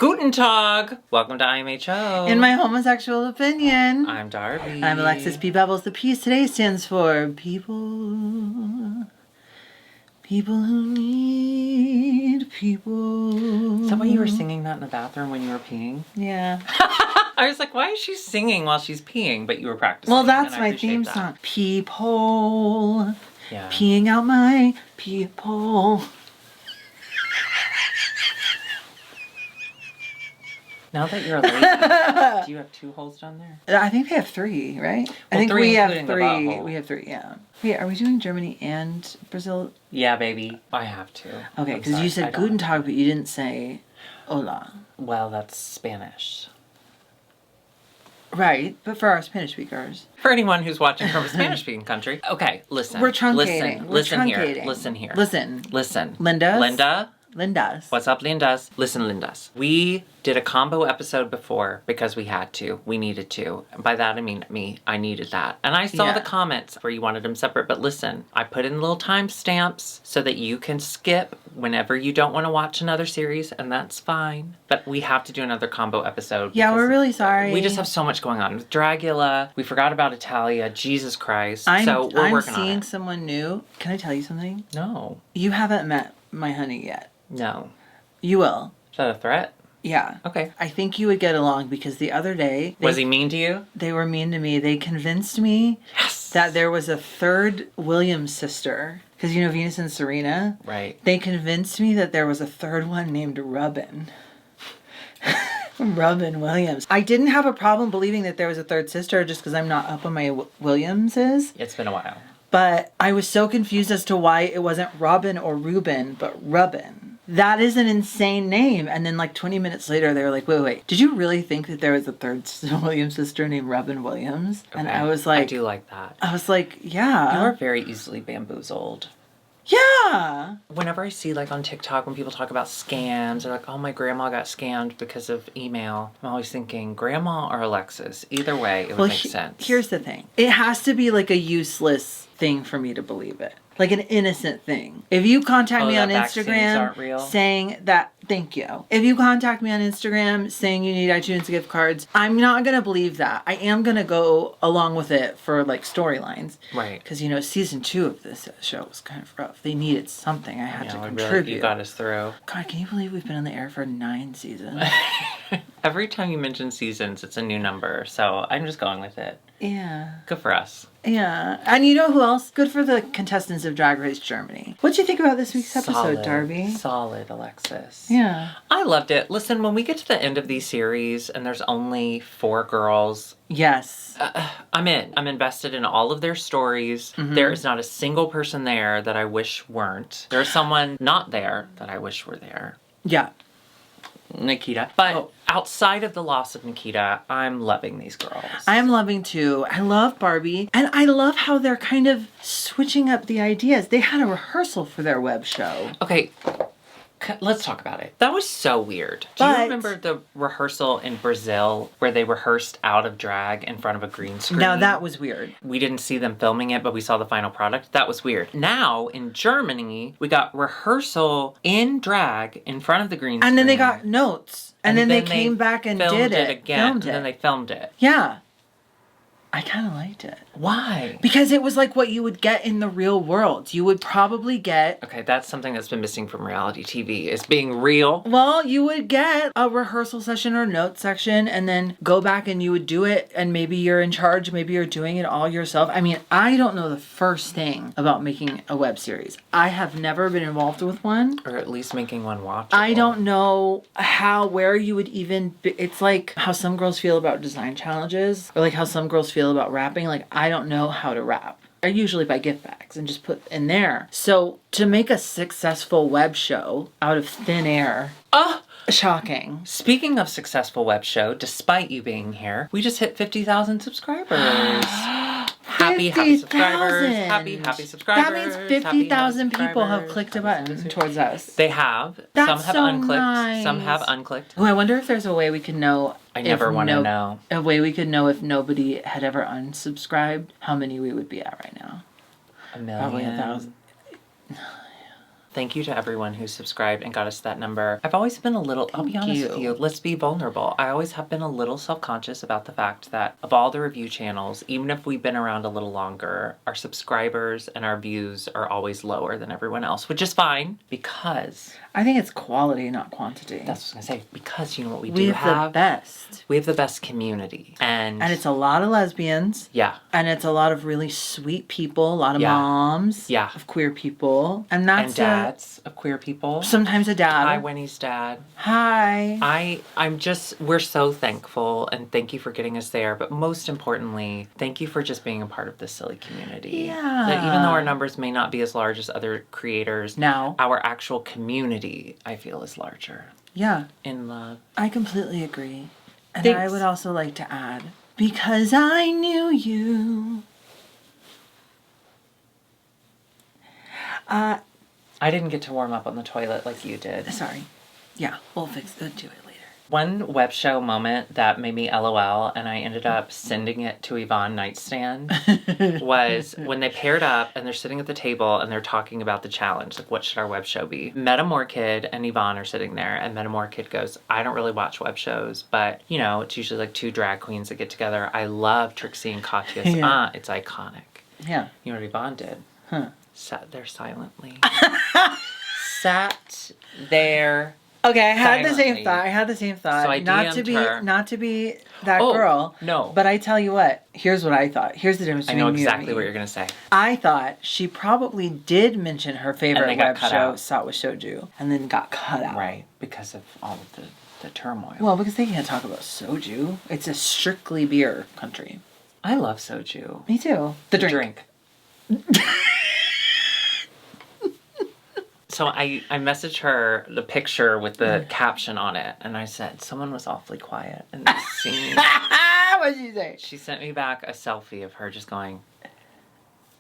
Guten Tag! Welcome to IMHO. In my homosexual opinion. I'm Darby. I'm Alexis P. Bubbles. The P today stands for people. People who need people. Is that why you were singing that in the bathroom when you were peeing? Yeah. I was like, why is she singing while she's peeing? But you were practicing. Well, that's my theme song. People. Yeah. Peeing out my people. Now that you're a lady, do you have 2 holes down there? I think they have 3, right? Well, I think 3 we have including the 3. butthole. We have 3, yeah. Wait, are we doing Germany and Brazil? Yeah, baby. I have to. Okay, because you said Guten Tag, but you didn't say hola. Well, that's Spanish. Right, but for our Spanish speakers. For anyone who's watching from a Spanish-speaking country. Okay, listen. We're truncating. Listen here. Listen here. Listen. Listen. Lindas. Lindas. What's up, Lindas? Listen, Lindas. We did a combo episode before because we had to. We needed to. And by that, I mean me. I needed that. And I saw the comments where you wanted them separate. But listen, I put in little timestamps so that you can skip whenever you don't want to watch another series. And that's fine. But we have to do another combo episode. Yeah, we're really sorry. We just have so much going on. With Dragula, we forgot about Italia. Jesus Christ. I'm working on it. I'm seeing someone new. Can I tell you something? No. You haven't met my honey yet. No. You will. Is that a threat? Yeah. Okay. I think you would get along because the other day... Was he mean to you? They were mean to me. They convinced me that there was a third Williams sister. Because you know Venus and Serena? Right. They convinced me that there was a third one named Rubbin. Rubbin Williams. I didn't have a problem believing that there was a third sister just because I'm not up on my Williamses. It's been a while. But I was so confused as to why it wasn't Robin or Ruben, but Rubbin. That is an insane name. And then like 20 minutes later, they were like, wait. Did you really think that there was a third Williams sister named Robin Williams? Okay. And I was like... I do like that. I was like, yeah. You are very easily bamboozled. Yeah. Whenever I see like on TikTok when people talk about scams, they're like, oh, my grandma got scammed because of email. I'm always thinking grandma or Alexis. Either way, it would make sense. Here's the thing. It has to be like a useless thing for me to believe it. Like an innocent thing. If you contact me on Instagram saying that, thank you. If you contact me on Instagram saying you need iTunes gift cards, I'm not going to believe that. I am going to go along with it for like storylines. Right. Because, you know, season 2 of this show was kind of rough. They needed something. I had to contribute. Really, you got us through. God, can you believe we've been on the air for 9 seasons? Every time you mention seasons, it's a new number. So I'm just going with it. Yeah. Good for us. Yeah. And you know who else? Good for the contestants of Drag Race Germany. What'd you think about this week's episode, Darby? Solid, Alexis. Yeah. I loved it. Listen, when we get to the end of these series and there's only 4 girls... Yes. I'm in. I'm invested in all of their stories. Mm-hmm. There is not a single person there that I wish weren't. There's someone not there that I wish were there. Yeah. Nikita. But outside of the loss of Nikita, I'm loving these girls. I am loving too. I love Barbie. And I love how they're kind of switching up the ideas. They had a rehearsal for their web show. Okay. Let's talk about it. That was so weird. Do you remember the rehearsal in Brazil where they rehearsed out of drag in front of a green screen? Now that was weird. We didn't see them filming it, but we saw the final product. That was weird. Now, in Germany, we got rehearsal in drag in front of the green screen. And then they got notes. And then they came back and did it again. And then they filmed it. Yeah. I kind of liked it. Why? Because it was like what you would get in the real world. You would probably get... Okay, that's something that's been missing from reality TV, is being real. Well, you would get a rehearsal session or note section and then go back and you would do it and maybe you're in charge, maybe you're doing it all yourself. I mean, I don't know the first thing about making a web series. I have never been involved with one. Or at least making one watchable. I don't know where you would even... It's like how some girls feel about design challenges or like how some girls feel about rapping. Like, I don't know how to rap. I usually buy gift bags and just put in there. So to make a successful web show out of thin air, shocking. Speaking of successful web show, despite you being here, we just hit 50,000 subscribers. Happy subscribers. Happy subscribers. That means 50,000 people have clicked a button towards us. They have. That's some have unclicked. Nice. Some have unclicked. Oh, I wonder if there's a way we could know. I never want to know. A way we could know if nobody had ever unsubscribed, how many we would be at right now. 1 million. Probably 1,000. Thank you to everyone who subscribed and got us that number. I've always been a little, I'll be honest with you, let's be vulnerable. I always have been a little self-conscious about the fact that of all the review channels, even if we've been around a little longer, our subscribers and our views are always lower than everyone else, which is fine because... I think it's quality, not quantity. That's what I was going to say. Because you know what we do have? The best. We have the best community. And it's a lot of lesbians. Yeah. And it's a lot of really sweet people, a lot of moms of queer people. And that's dads of queer people. Sometimes a dad. Hi, Winnie's dad. Hi. We're so thankful and thank you for getting us there. But most importantly, thank you for just being a part of this silly community. Yeah. That even though our numbers may not be as large as other creators, now our actual community, I feel, is larger. Yeah. In love. I completely agree. And Thanks. I would also like to add, because I knew you. I didn't get to warm up on the toilet like you did. Sorry. Yeah, we'll do it later. One web show moment that made me LOL, and I ended up sending it to Yvonne Nightstand, was when they paired up and they're sitting at the table and they're talking about the challenge, like what should our web show be? Metamore Kid and Yvonne are sitting there, and Metamore Kid goes, I don't really watch web shows, but you know, it's usually like two drag queens that get together. I love Trixie and Katya's it's iconic. Yeah. You know what Yvonne did? Huh. Sat there silently. Sat there. Okay, I had silently. the same thought. So I not to be that girl. No. But I tell you what, here's what I thought. Here's the difference between I know you exactly and me. what you're gonna say. I thought she probably did mention her favorite web show, out. Saw with Soju, and then got cut out. Right, because of all of the turmoil. Well, because they can't talk about soju. It's a strictly beer country. I love soju. Me too. The drink. So I messaged her the picture with the caption on it, and I said, someone was awfully quiet in this scene. What did she say? She sent me back a selfie of her just going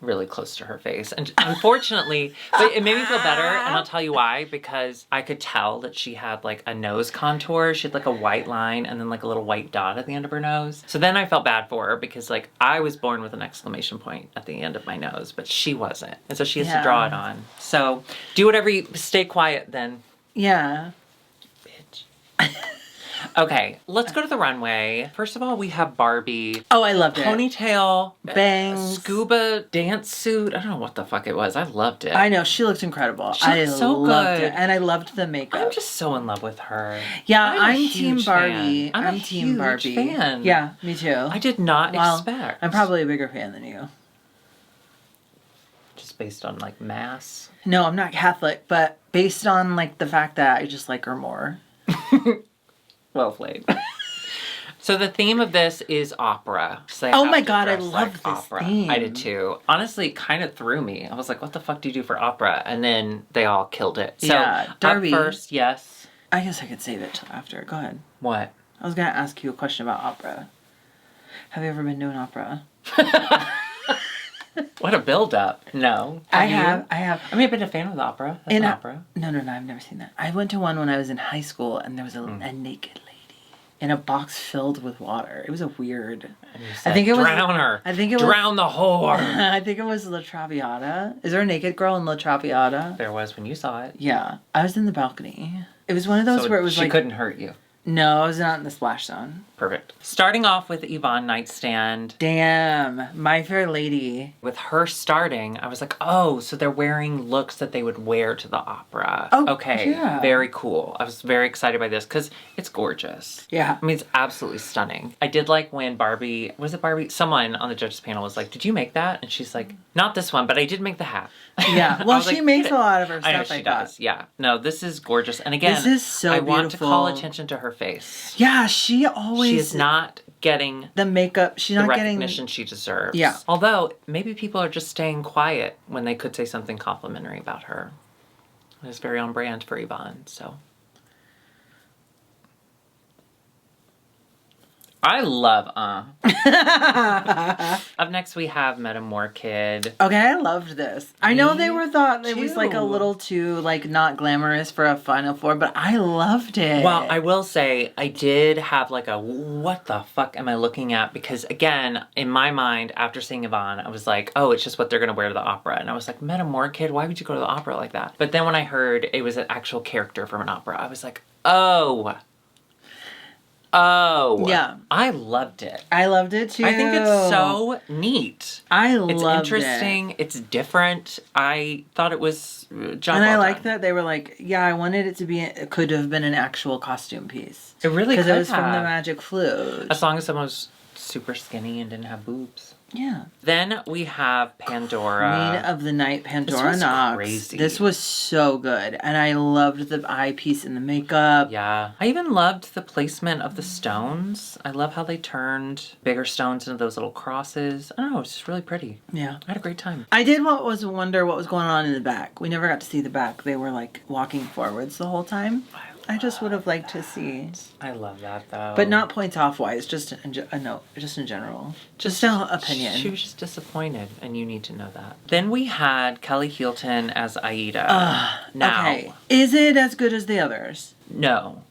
really close to her face. And unfortunately, but it made me feel better, and I'll tell you why, because I could tell that she had like a nose contour. She had like a white line and then like a little white dot at the end of her nose. So then I felt bad for her because like I was born with an exclamation point at the end of my nose, but she wasn't. And so she has to draw it on. So do whatever stay quiet then. Yeah. Bitch. Okay, let's go to the runway. First of all, we have Barbie. Oh, I loved it. Ponytail, bangs, scuba dance suit. I don't know what the fuck it was. I loved it. I know, she looked incredible. She looked so loved good. it. And I loved the makeup. I'm just so in love with her. Yeah, I'm Team Barbie. I'm Team Barbie. Fan. Yeah, me too. I did not expect. I'm probably a bigger fan than you. Just based on like mass. No, I'm not Catholic, but based on like the fact that I just like her more. Well played. So the theme of this is opera. So oh my god, I love this opera. theme. I did too. Honestly, it kind of threw me. I was like, what the fuck do you do for opera? And then they all killed it. So Darby. Up first, yes. I guess I could save it till after. Go ahead. What? I was going to ask you a question about opera. Have you ever been to an opera? What a build-up. No. I have. I mean, I've been a fan of the opera. That's an opera. No, I've never seen that. I went to one when I was in high school, and there was a naked lady in a box filled with water. It was a weird... I think it was... Drown her. I think it was... Drown the whore. I think it was La Traviata. Is there a naked girl in La Traviata? There was when you saw it. Yeah. I was in the balcony. It was one of those where it was she couldn't hurt you. No, I was not in the splash zone. Perfect. Starting off with Yvonne Nightstand. Damn, My Fair Lady. With her starting, I was like, oh, so they're wearing looks that they would wear to the opera. Oh, okay. Yeah. Very cool. I was very excited by this because it's gorgeous. Yeah. I mean, it's absolutely stunning. I did like when Barbie, was it Barbie? Someone on the judges panel was like, did you make that? And she's like, not this one, but I did make the hat. Yeah. Well, she makes a lot of her stuff. I know she does. Yeah. No, this is gorgeous. And again, this is so beautiful. I want to call attention to her face. Yeah, she is not getting the makeup. She's not getting the recognition she deserves. Yeah. Although maybe people are just staying quiet when they could say something complimentary about her. It's very on brand for Yvonne. So I love Up next we have Metamore Kid. Okay, I loved this. I know they were thought it was like a too. little too like not glamorous for a Final Four, but I loved it. Well, I will say I did have like a what the fuck am I looking at? Because again, in my mind, after seeing Yvonne, I was like, oh, it's just what they're gonna wear to the opera. And I was like, Metamore Kid, why would you go to the opera like that? But then when I heard it was an actual character from an opera, I was like, oh. Yeah. I loved it. I loved it too. I think it's so neat. It's interesting. It's different. I thought it was job And I well like done. that they were like, yeah, I wanted it to be, it could have been an actual costume piece. It really could Because it was from the have. Magic Flute. As long as someone was super skinny and didn't have boobs. Yeah. Then we have Pandora. Queen of the Night, Pandora This was Knox. crazy. This was so good. And I loved the eyepiece and the makeup. Yeah. I even loved the placement of the stones. I love how they turned bigger stones into those little crosses. I don't know, it's just really pretty. Yeah. I had a great time. I did wonder what was going on in the back. We never got to see the back. They were like walking forwards the whole time. I just would have liked to see. I love that though. But not points off wise, just a note, just in general. Just an opinion. She was just disappointed, and you need to know that. Then we had Kelly Hilton as Aida. Now, Okay. Is it as good as the others? no.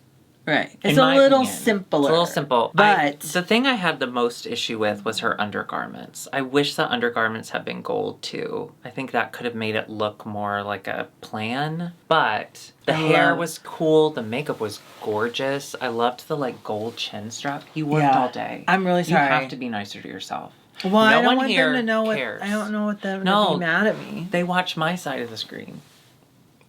Right. In It's a my little opinion. simpler. It's a little simple. But the thing I had the most issue with was her undergarments. I wish the undergarments had been gold too. I think that could have made it look more like a plan. But the hair was cool. The makeup was gorgeous. I loved the like gold chin strap. You worked all day. I'm really sorry. You have to be nicer to yourself. Well, I don't one want here them to know cares. I don't know what they're No. going to be mad at me. They watch my side of the screen.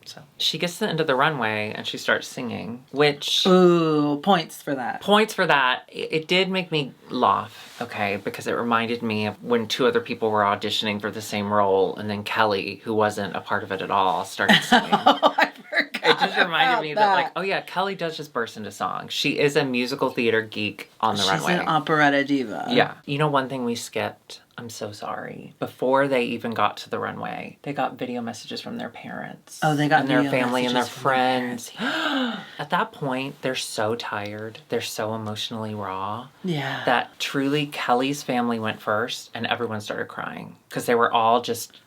So she gets to the end of the runway and she starts singing, which Ooh, points for that. points for that. It did make me laugh, okay, because it reminded me of when two other people were auditioning for the same role, and then Kelly, who wasn't a part of it at all, started singing. Oh, I forgot. It just reminded me that, like, oh yeah, Kelly does just burst into song. She is a musical theater geek on the She's runway. an operetta diva. Yeah. You know, one thing we skipped, I'm so sorry. Before they even got to the runway, they got video messages from their parents. Oh, they got and their video family and their messages from their friends. At that point, they're so tired. They're so emotionally raw. Yeah. That truly Kelly's family went first and everyone started crying because they were all just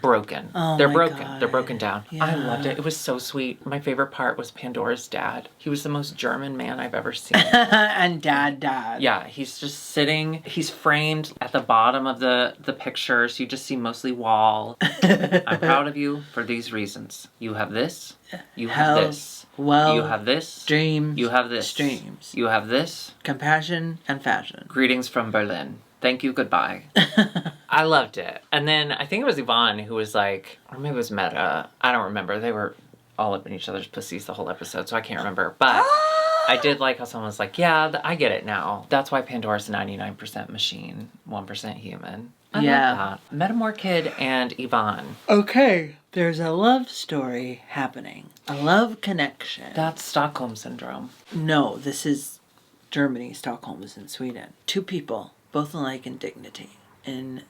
broken. Oh They're my broken. God. They're broken down. I Yeah. loved it. It was so sweet. My favorite part was Pandora's dad. He was the most German man I've ever seen. And dad. Yeah, he's just sitting. He's framed at the bottom of the picture, so you just see mostly wall. I'm proud of you for these reasons. You have this. You have Health, this. wealth, You have this. dreams. You have this. Dreams. You have this. Compassion and fashion. Greetings from Berlin. Thank you, goodbye. I loved it. And then I think it was Yvonne who was like, or maybe it was Meta. I don't remember. They were all up in each other's pussies the whole episode, so I can't remember. But I did like how someone was like, yeah, I get it now. That's why Pandora's 99% machine, 1% human. I Yeah. love that. Metamore Kid and Yvonne. Okay. There's a love story happening. A love connection. That's Stockholm Syndrome. No, this is Germany. Stockholm is in Sweden. Two people, both alike in dignity, in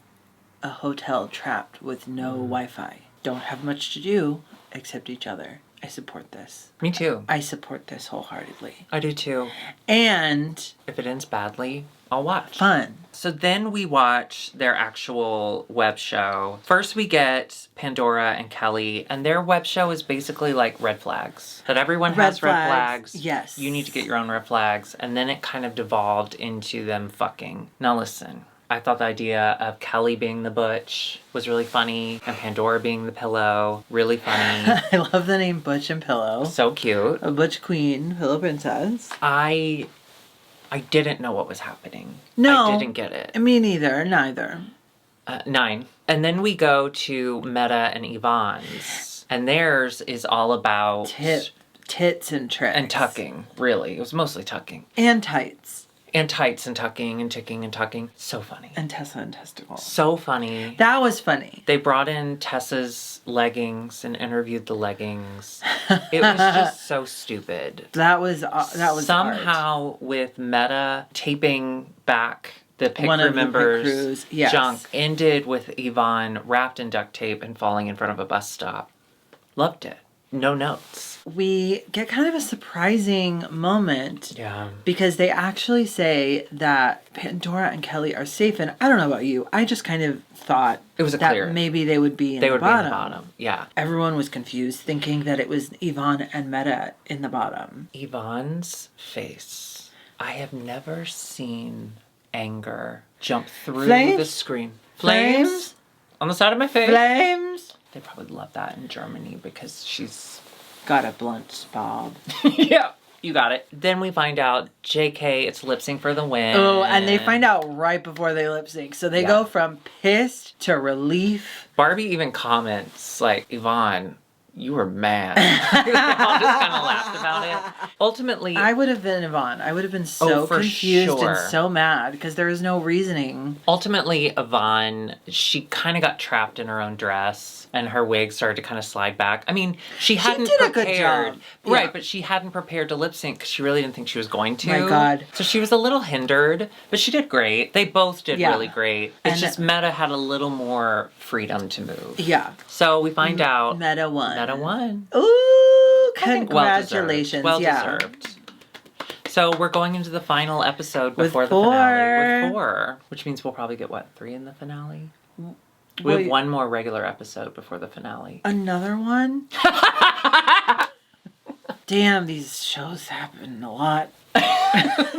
a hotel trapped with no Wi-Fi. Don't have much to do except each other. I support this. Me too. I support this wholeheartedly. I do too. And If it ends badly, I'll watch. fun. So then we watch their actual web show. First we get Pandora and Kelly, and their web show is basically like red flags. That everyone has red flags. Yes. You need to get your own red flags. And then it kind of devolved into them fucking. Now listen, I thought the idea of Kelly being the butch was really funny, and Pandora being the pillow, really funny. I love the name Butch and Pillow. So cute. A Butch Queen, Pillow Princess. I didn't know what was happening. No. I didn't get it. Me neither, neither. 9. And then we go to Meta and Yvonne's. And theirs is all about... Tits and tricks. And tucking, really. It was mostly tucking. And tights. And tights and tucking and ticking and tucking. So funny. And Tessa and testicles. So funny. That was funny. They brought in Tessa's leggings and interviewed the leggings. It was just so stupid. That was somehow art. with Meta taping back the Pick One of the Remembers Pick Crews, yes. junk ended with Yvonne wrapped in duct tape and falling in front of a bus stop. Loved it. no notes. We get kind of a surprising moment. Yeah. Because they actually say that Pandora and Kelly are safe. And I don't know about you. I just kind of thought it was that maybe they would be in the bottom. Yeah. Everyone was confused, thinking that it was Yvonne and Meta in the bottom. Yvonne's face. I have never seen anger jump through the screen. Flames? On the side of my face. Flames? They probably love that in Germany because she's got a blunt bob. Yeah, you got it. Then we find out JK, it's lip sync for the win. Oh, and they find out right before they lip sync. So they go from pissed to relief. Barbie even comments, like, Yvonne, you were mad. They all just kind of laughed about it. Ultimately, I would have been Yvonne. I would have been so confused and so mad because there was no reasoning. Ultimately, Yvonne, she kind of got trapped in her own dress and her wig started to kind of slide back. I mean, she hadn't did prepared. A good job. Right, yeah. But she hadn't prepared to lip sync because she really didn't think she was going to. My God. So she was a little hindered, but she did great. They both did really great. It's just Meta had a little more freedom to move. Yeah. So we find out Meta won. Meta won. Ooh, congratulations. Well deserved. So we're going into the final episode before the finale with 4, which means we'll probably get, 3 in the finale? We have one more regular episode before the finale. Another one? Damn, these shows happen a lot.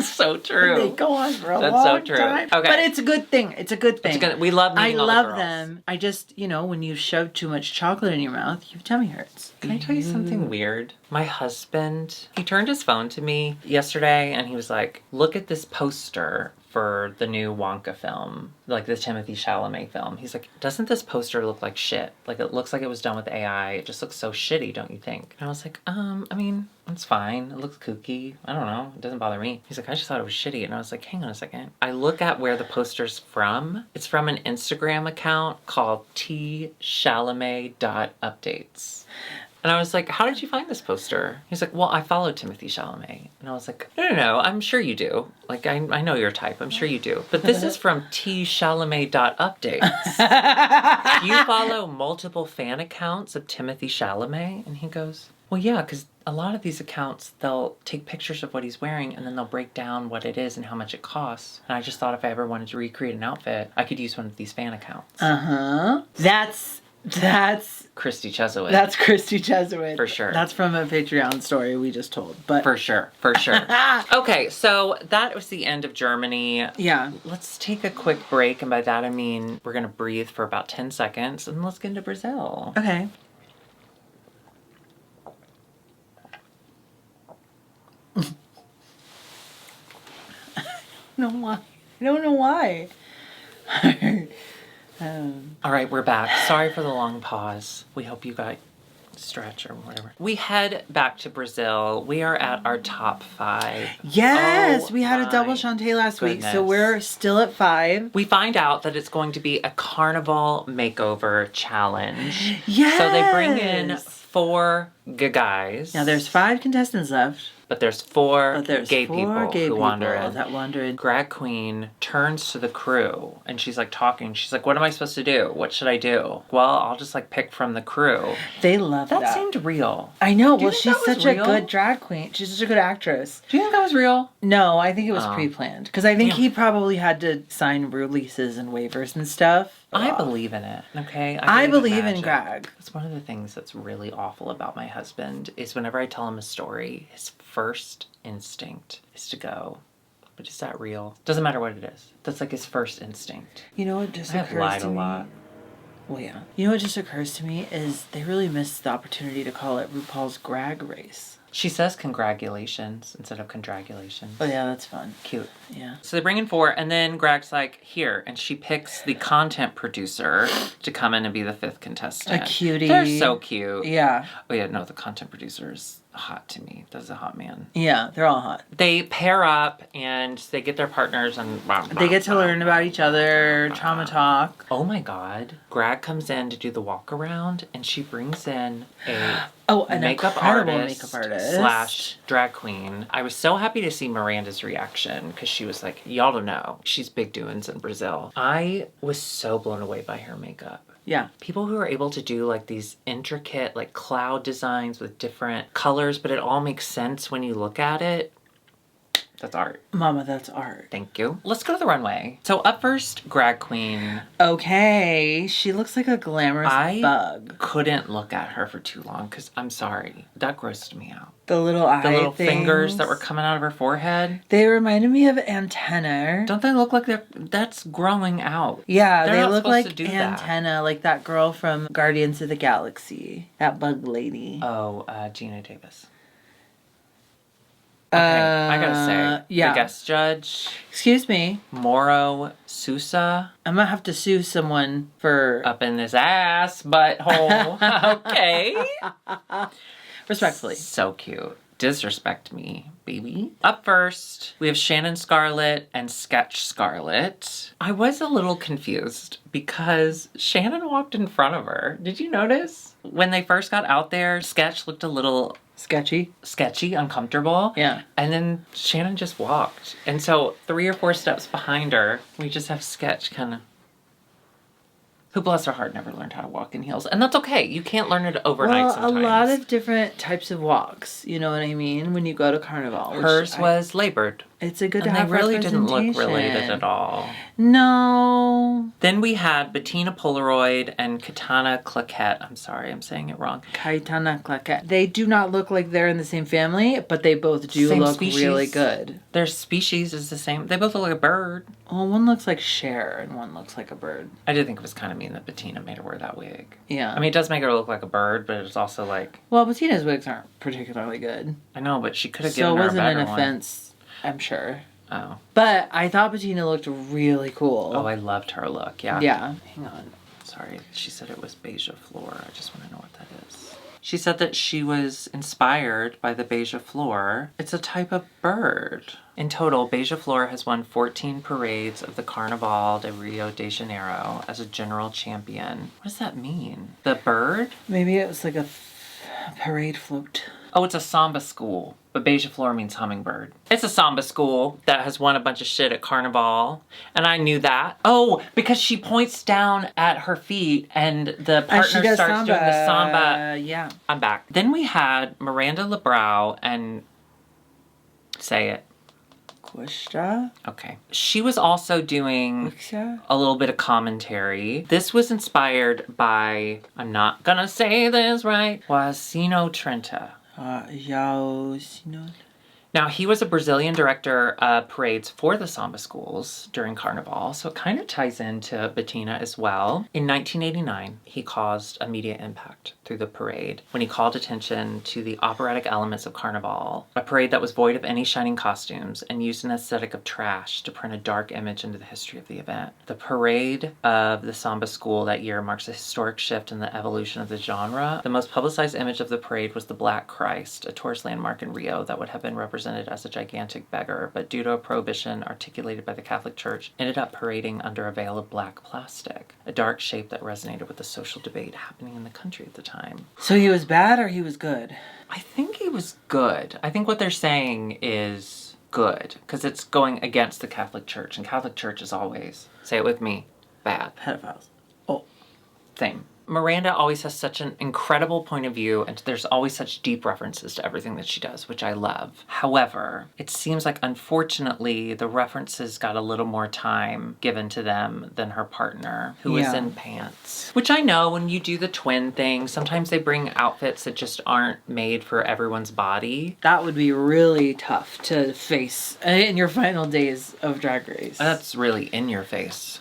So true. They go on for a long time. Okay. But it's a good thing. It's a good thing. We love meeting all the girls. I love them. I just, when you shove too much chocolate in your mouth, your tummy hurts. Can I tell you something weird? My husband, he turned his phone to me yesterday and he was like, look at this poster for the new Wonka film, like the Timothée Chalamet film. He's like, doesn't this poster look like shit? Like, it looks like it was done with AI. It just looks so shitty, don't you think? And I was like, I mean, it's fine. It looks kooky. I don't know. It doesn't bother me. He's like, I just thought it was shitty. And I was like, hang on a second. I look at where the poster's from. It's from an Instagram account called tchalamet.updates. And I was like, how did you find this poster? He's like, well, I follow Timothée Chalamet. And I was like, no, I'm sure you do. Like, I know your type. I'm sure you do. But this is from tchalamet.updates. Do you follow multiple fan accounts of Timothée Chalamet? And he goes, well, yeah, because a lot of these accounts, they'll take pictures of what he's wearing and then they'll break down what it is and how much it costs. And I just thought if I ever wanted to recreate an outfit, I could use one of these fan accounts. Uh-huh. That's Christy Chesuit. That's Christy Chesuit. For sure. That's from a Patreon story we just told. But For sure. Okay, so that was the end of Germany. Yeah. Let's take a quick break, and by that I mean we're going to breathe for about 10 seconds, and let's get into Brazil. Okay. I don't know why. All right, we're back. Sorry for the long pause. We hope you got stretch or whatever. We head back to Brazil. We are at our top 5. Yes, we had a double Shantae last week, so we're still at 5. We find out that it's going to be a carnival makeover challenge. Yes. So they bring in 4 guys. Now there's 5 contestants left. But there's 4 gay people who wander in. That wander in. Drag queen turns to the crew and she's like talking. She's like, what am I supposed to do? What should I do? Well, I'll just like pick from the crew. They love that. That seemed real. I know. Well, she's such a good drag queen. She's such a good actress. Do you think that was real? No, I think it was pre-planned. Because I think he probably had to sign releases and waivers and stuff. I believe in it, okay? I believe in drag. That's one of the things that's really awful about my husband is whenever I tell him a story, his first instinct is to go, but is that real? Doesn't matter what it is. That's like his first instinct. You know what just occurs to me? I've lied a lot. Well, yeah. You know what just occurs to me is they really missed the opportunity to call it RuPaul's Drag Race. She says congratulations instead of congratulations. Oh, yeah, that's fun. Cute. Yeah. So they bring in 4, and then Greg's like, here. And she picks the content producer to come in and be the 5th contestant. A cutie. They're so cute. Yeah. Oh, yeah, no, the content producer is hot to me. That's a hot man. Yeah, they're all hot. They pair up, and they get their partners, and... They get to learn about each other, trauma talk. Oh, my God. Greg comes in to do the walk around, and she brings in a... an makeup artist slash drag queen. I was so happy to see Miranda's reaction because she was like, y'all don't know. She's big doings in Brazil. I was so blown away by her makeup. Yeah. People who are able to do like these intricate like cloud designs with different colors, but it all makes sense when you look at it. That's art. Mama, that's art. Thank you. Let's go to the runway. So up first, Drag Queen. Okay. She looks like a glamorous bug. Couldn't look at her for too long because I'm sorry. That grossed me out. The little eye The little things. fingers that were coming out of her forehead. They reminded me of antenna. Don't they look like that's growing out? Yeah, They're they not look supposed like to do antenna, like that girl from Guardians of the Galaxy. That bug lady. Oh, Gina Davis. Okay, I gotta say, yeah. the guest judge. Excuse me. Moro Sousa. I'm gonna have to sue someone for... Up in this ass butthole. Okay. Respectfully. So cute. Disrespect me, baby. Up first, we have Shannon Scarlett and Sketch Scarlett. I was a little confused because Shannon walked in front of her. Did you notice? When they first got out there, Sketch looked a little... sketchy, uncomfortable. Yeah. And then Shannon just walked. And so 3 or 4 steps behind her, we just have Sketch kind of... who, bless her heart, never learned how to walk in heels. And that's okay. You can't learn it overnight sometimes. A lot of different types of walks. You know what I mean? When you go to Carnival. Hers was labored. It's a good and have they really didn't look representation. related at all. No. Then we had Bettina Polaroid and Katana Claquette. I'm sorry, I'm saying it wrong. Katana Claquette. They do not look like they're in the same family, but they both do Same look species. really good. Their species is the same. They both look like a bird. Well, one looks like Cher and one looks like a bird. I did think it was kind of mean that Bettina made her wear that wig. Yeah. I mean, it does make her look like a bird, but it's also like... Well, Bettina's wigs aren't particularly good. I know, but she could have given her a better So it wasn't one. an offense, I'm sure. Oh. But I thought Bettina looked really cool. Oh, I loved her look, yeah. Yeah. Hang on. Sorry, she said it was beige floor. I just want to know what that is. She said that she was inspired by the beige floor. It's a type of bird. In total, beige floor has won 14 parades of the Carnaval de Rio de Janeiro as a general champion. What does that mean? The bird? Maybe it was like a parade float. Oh, it's a samba school. But beige floor means hummingbird. It's a samba school that has won a bunch of shit at Carnival. And I knew that. Oh, because she points down at her feet and the partner starts doing the samba. Yeah. I'm back. Then we had Miranda Lebrau and... say it. Quisha? Okay. She was also doing Quisha? a little bit of commentary. This was inspired by, I'm not gonna say this right, Joacino Trenta. Now, he was a Brazilian director of parades for the samba schools during Carnival, so it kind of ties into Bettina as well. In 1989, he caused immediate impact through the parade when he called attention to the operatic elements of Carnival, a parade that was void of any shining costumes and used an aesthetic of trash to print a dark image into the history of the event. The parade of the samba school that year marks a historic shift in the evolution of the genre. The most publicized image of the parade was the Black Christ, a tourist landmark in Rio that would have been represented as a gigantic beggar, but due to a prohibition articulated by the Catholic Church, ended up parading under a veil of black plastic, a dark shape that resonated with the social debate happening in the country at the time. So he was bad or he was good? I think he was good. I think what they're saying is good, because it's going against the Catholic Church, and Catholic Church is always, say it with me, bad. Pedophiles. Oh, same. Miranda always has such an incredible point of view, and there's always such deep references to everything that she does, which I love. However, it seems like, unfortunately, the references got a little more time given to them than her partner, who was in pants. Which I know, when you do the twin thing, sometimes they bring outfits that just aren't made for everyone's body. That would be really tough to face in your final days of Drag Race. That's really in your face.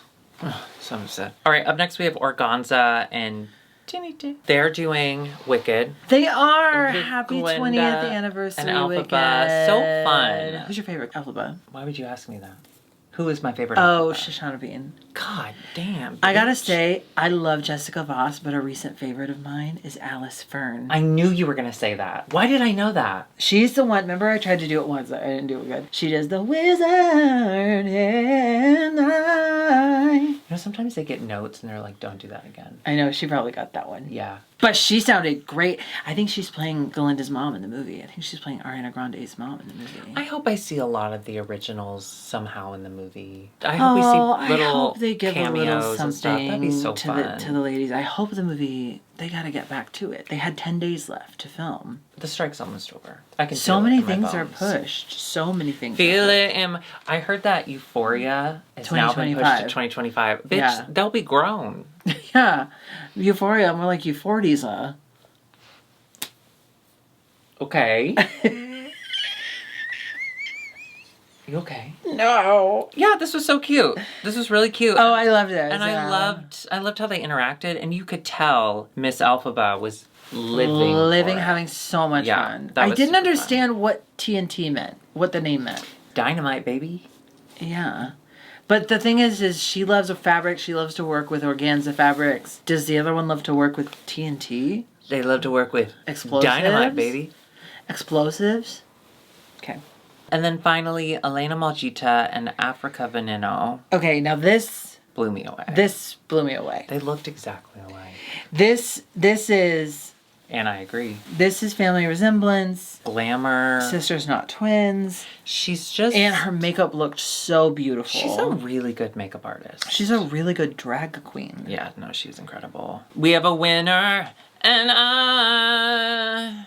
Some said. All right, up next we have Organza and Trinity. They're doing Wicked. They are! With Happy Glinda 20th anniversary, and Alphaba. Wicked. So fun. Who's your favorite Alphaba? Why would you ask me that? Who is my favorite Oh, Alphaba? Shoshana Bean. God damn, bitch. I gotta say, I love Jessica Voss, but a recent favorite of mine is Alice Fern. I knew you were going to say that. Why did I know that? She's the one, remember I tried to do it once, I didn't do it good. She does the wizard and I. You know, sometimes they get notes and they're like, don't do that again. I know, she probably got that one. Yeah. But she sounded great. I think she's playing Galinda's mom in the movie. I think she's playing Ariana Grande's mom in the movie. I hope I see a lot of the originals somehow in the movie. movie. I hope we see little I hope they give a little cameos and stuff. something That'd be so to fun. the ladies. I hope the movie, they got to get back to it. They had 10 days left to film. The strike's almost over. I can So feel many it in my things are bones. pushed. So many things. Feel it in. I heard that Euphoria is now been pushed to 2025. Bitch, Yeah. they'll be grown. Yeah. Euphoria, more like Euphorties. Okay. You okay? No. Yeah, this was so cute. This was really cute. Oh, I loved it. And I loved how they interacted, and you could tell Miss Alphaba was living, having so much Yeah, fun. that I was didn't super understand what TNT meant, what the name meant. Dynamite, baby. Yeah. But the thing is she loves a fabric. She loves to work with organza fabrics. Does the other one love to work with TNT? They love to work with Explosives? Dynamite, baby. Explosives? Okay. And then finally, Elena Malgita and Africa Veneno Okay, now this blew me away. blew me away. They looked exactly alike. This is And I agree. family resemblance. Glamour. Sisters not twins. She's just... And her makeup looked so beautiful. She's a really good makeup artist. She's a really good drag queen. Yeah, no, she's incredible. We have a winner, and I...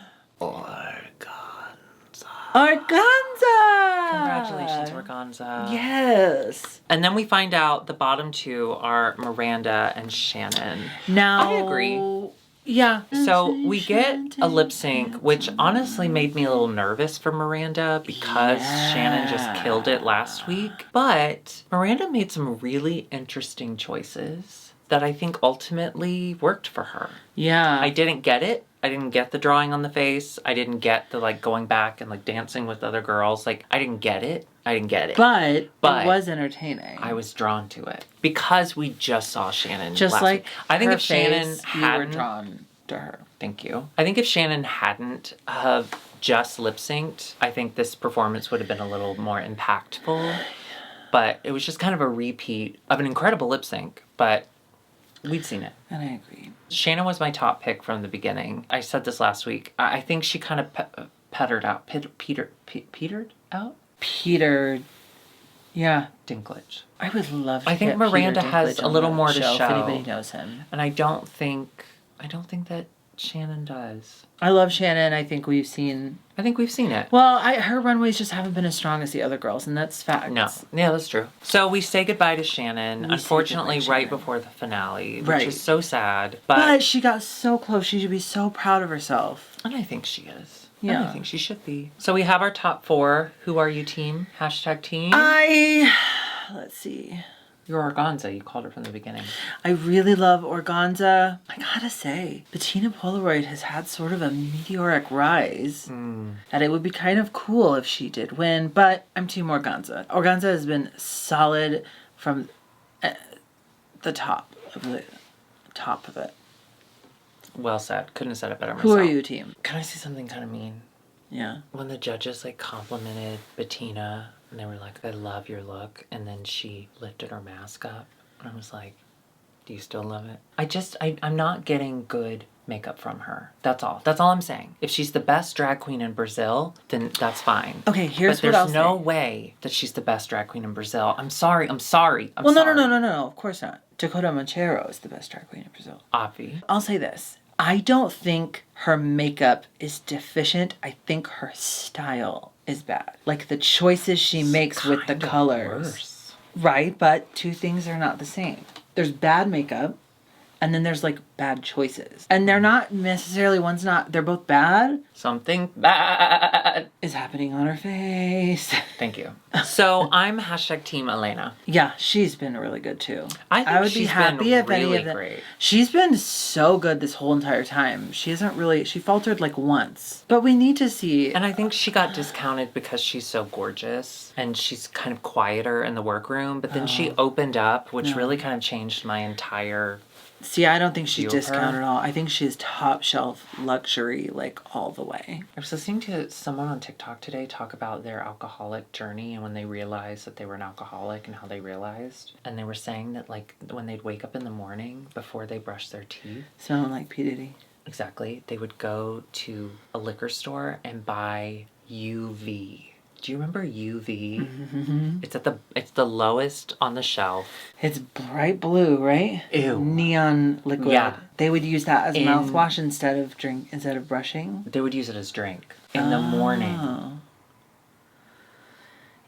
Organza! Congratulations, Organza. Yes. And then we find out the bottom two are Miranda and Shannon. Now... I agree. Yeah. So we get a lip sync, which honestly made me a little nervous for Miranda because Shannon just killed it last week. But Miranda made some really interesting choices that I think ultimately worked for her. Yeah. I didn't get it. I didn't get the drawing on the face. I didn't get the like going back and like dancing with other girls. Like I didn't get it. But it was entertaining. I was drawn to it because we just saw Shannon just last like week. I think her if Shannon face, you hadn't were drawn to her. Thank you. I think if Shannon hadn't have just lip synced, I think this performance would have been a little more impactful. But it was just kind of a repeat of an incredible lip sync, but we'd seen it. And I agree. Shannon was my top pick from the beginning. I said this last week. I think she kind of petered out. Petered out? Peter. Yeah. Dinklage. I would love to I think get Miranda Peter has Dinklage a on little the more to show. If anybody knows him. And I don't think that Shannon does. I love Shannon. I think we've seen it. Well, her runways just haven't been as strong as the other girls, and that's fact. No. Yeah, that's true. So we say goodbye to Shannon, We unfortunately, say goodbye to right Shannon. before the finale, which Right. is so sad. But she got so close. She should be so proud of herself. And I think she is. Yeah. And I think she should be. So we have our top four. Who are you, team? Hashtag team. Let's see. You're Organza. You called her from the beginning. I really love Organza. I gotta say, Bettina Polaroid has had sort of a meteoric rise. That it would be kind of cool if she did win, but I'm Team Organza. Organza has been solid from the top of it. Well said. Couldn't have said it better myself. Who are you, team? Can I say something kind of mean? Yeah. When the judges like complimented Bettina and they were like, I love your look, and then she lifted her mask up and I was like, do you still love it? I'm not getting good makeup from her. That's all I'm saying. If she's the best drag queen in Brazil, then that's fine. Okay, here's but what I'll there's no say. way that she's the best drag queen in Brazil. I'm sorry. No, of course not. Dakota Monteiro is the best drag queen in Brazil. Avi. I'll say this. I don't think her makeup is deficient. I think her style is bad. Like the choices she makes with the Kind of colors. worse. Right, but two things are not the same. There's bad makeup, and then there's like bad choices. And they're not necessarily, they're both bad. Something bad Is happening on her face. Thank you. So I'm hashtag team Elena. Yeah, she's been really good too. I think would be she's happy been if any really of them. great. She's been so good this whole entire time. She faltered like once. But we need to see. And I think she got discounted because she's so gorgeous and she's kind of quieter in the workroom. But then she opened up, which really kind of changed my entire... See, I don't think she's view of her. discounted at all. I think she's top shelf luxury, like all the way. I was listening to someone on TikTok today talk about their alcoholic journey and when they realized that they were an alcoholic and how they realized. And they were saying that like when they'd wake up in the morning before they brush their teeth. Smelling like P. Diddy. Exactly. They would go to a liquor store and buy UV Do you remember UV? Mm-hmm. It's the lowest on the shelf. It's bright blue, right? Ew. Neon liquid. Yeah. They would use that as mouthwash instead of brushing. They would use it as drink in the morning.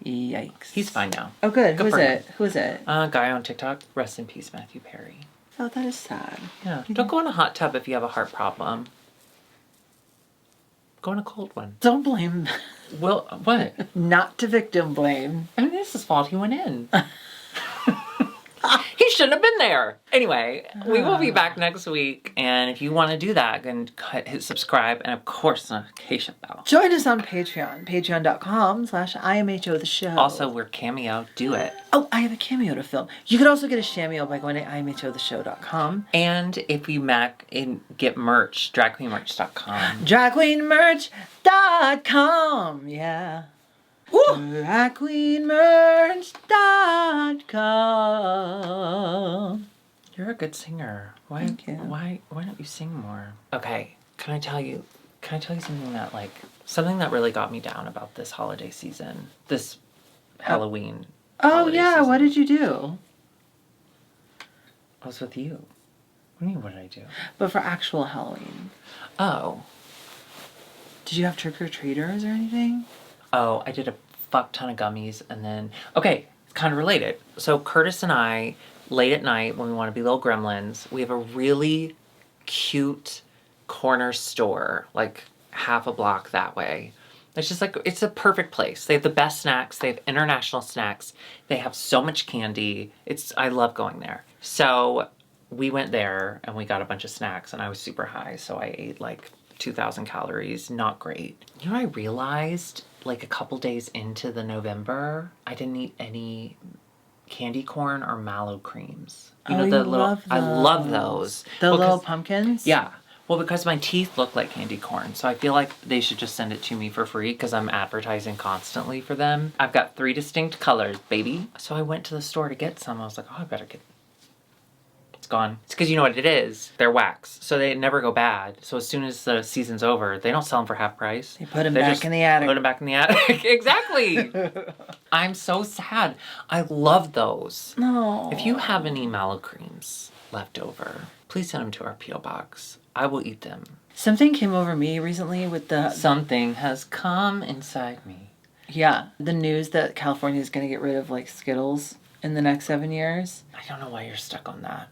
Yikes. He's fine now. Oh, good. Who is it? Guy on TikTok. Rest in peace, Matthew Perry. Oh, that is sad. Yeah. Don't go in a hot tub if you have a heart problem. Go in a cold one. Don't blame. Well, what? Not to victim blame. I mean, it's his fault he went in. He shouldn't have been there. Anyway, we will be back next week. And if you want to do that, then hit subscribe. And of course, notification bell. Join us on Patreon. Patreon.com/IMHOtheSHOW. Also, we're Cameo. Do it. Oh, I have a cameo to film. You could also get a shameo by going to IMHOtheSHOW.com. And if we get merch, dragqueenmerch.com. Dragqueenmerch.com. Yeah. Dragqueenmerch.com. You're a good singer. Thank you. Why don't you sing more? Okay, can I tell you something that really got me down about this holiday season? This Halloween. Oh yeah, season. what did you do? I was with you. What do you mean, what did I do? But for actual Halloween. Oh. Did you have trick-or-treaters or anything? Oh, I did a fuck ton of gummies, and then... Okay, it's kind of related. So Curtis and I, late at night, when we want to be little gremlins, we have a really cute corner store, like half a block that way. It's just it's a perfect place. They have the best snacks. They have international snacks. They have so much candy. I love going there. So we went there, and we got a bunch of snacks, and I was super high, so I ate 2,000 calories. Not great. You know what I realized? A couple days into the November, I didn't eat any candy corn or mallow creams. I love those. The little pumpkins? Yeah. Well, because my teeth look like candy corn, so I feel like they should just send it to me for free because I'm advertising constantly for them. I've got 3 distinct colors, baby. So I went to the store to get some. I was like, oh, I better get... It's gone. It's because you know what it is. They're wax, so they never go bad. So as soon as the season's over, they don't sell them for half price. They put them back in the attic. Put them back in the attic. Exactly. I'm so sad. I love those. No. If you have any mallow creams left over, please send them to our P.O. box. I will eat them. Something came over me recently with the... Something has come inside me. Yeah. The news that California is going to get rid of Skittles in the next 7 years. I don't know why you're stuck on that.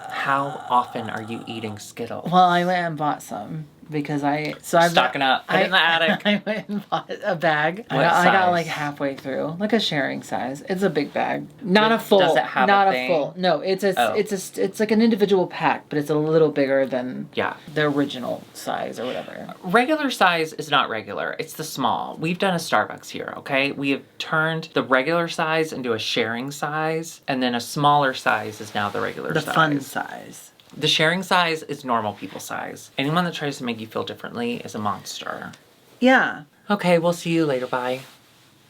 How often are you eating Skittles? Well, I went and bought some because I'm stocking up. Put it in the attic. I went and bought a bag. What I got size? halfway through, a sharing size. It's a big bag, not a full. Does it have not a a thing? full? No, it's an individual pack, but it's a little bigger than the original size or whatever. Regular size is not regular. It's the small. We've done a Starbucks here, okay? We have turned the regular size into a sharing size, and then a smaller size is now the regular size. The fun size. The sharing size is normal people size. Anyone that tries to make you feel differently is a monster. Yeah. Okay, we'll see you later. Bye.